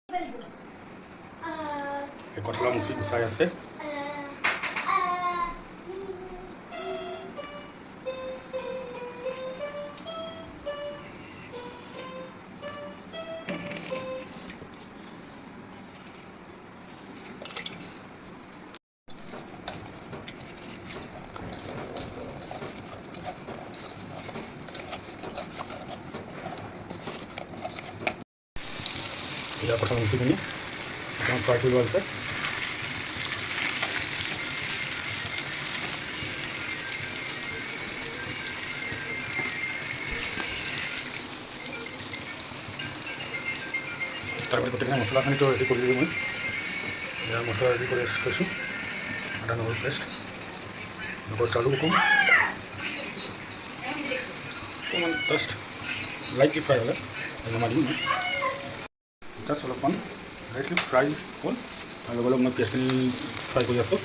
এই কঁঠালৰ মুচি গুচাই আছে। এতিয়া কঁঠাল মুচিখিনি অকণমান ফ্ৰাই কৰিব আছে। তাৰপিছত গোটেইখিনি মছলাখিনিতো ৰেডি কৰি দিলোঁ মই। এতিয়া মছলা ৰেডি কৰি থৈছোঁ। আদা নহৰু পেষ্ট, লগত জালুক অকণমান জাষ্ট লাইটলি ফ্ৰাই হ'লে নমাই দিম মই। জাষ্ট অলপমান লাইটলি ফ্ৰাই হ'ল আৰু লগে লগে মই পিঁয়াজখিনি ফ্ৰাই কৰি আছোঁ।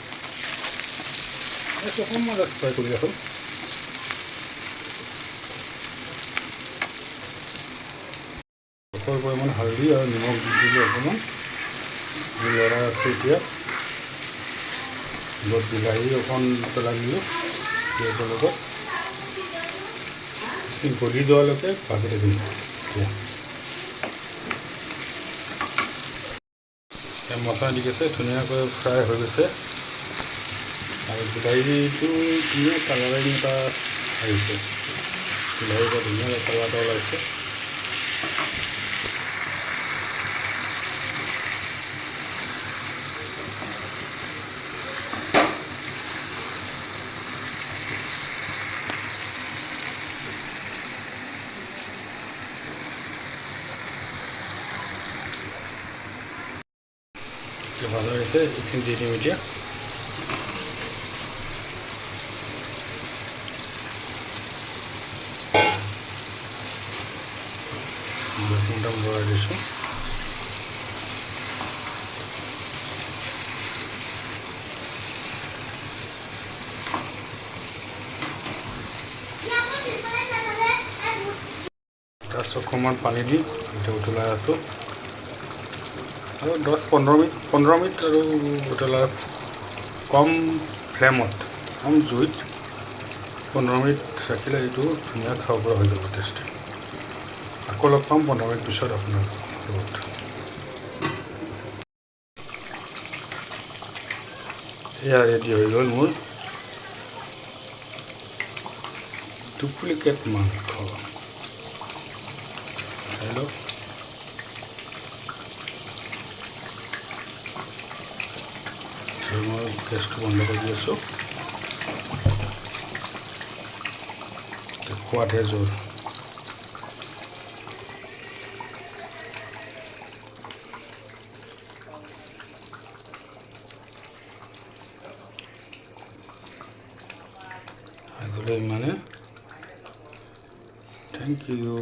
অকণমান জাষ্ট ফ্ৰাই কৰি আছোঁ। পৰিমাণ হালধি আৰু নিমখ দি দিলোঁ অকণমান দি লৰাই আছোঁ। এতিয়া লগত বিলাহী অকণ পেলাই দিলোঁ পিঁয়াজৰ লগত গলি যোৱালৈকে ভাজি থাকিম। এতিয়া মছলা দি গৈছে, ধুনীয়াকৈ ফ্ৰাই হৈ গৈছে আৰু বিলাহীটো ধুনীয়া কালাৰিং এটা আহিছে। বিলাহীৰ পৰা ধুনীয়া কালাৰ এটা ওলাইছে। ভালো হয়েছে, এইখানে দিয়ে দিম এতিয়া। বেসনটা ভৰাই দিছোঁ। তাৰ অকণমান পানী দি এতিয়া উতলাই আছোঁ আৰু 10-15 মিনিট আৰু উতলাই কম ফ্লেমত, কম জুইত 15 মিনিট ৰাখিলে এইটো ধুনীয়া খাব পৰা হৈ যাব টেষ্টি। আকৌ লগ পাম 15 মিনিট পিছত আপোনাৰ লগত। এয়া ৰেডি হৈ গ'ল মোৰ ডুপ্লিকেট মাংস। হেল্ল' মই গেছটো বন্ধ কৰি দি আছোঁ। সোৱাদহে জোৰ। আজিলৈ ইমানে। Thank U.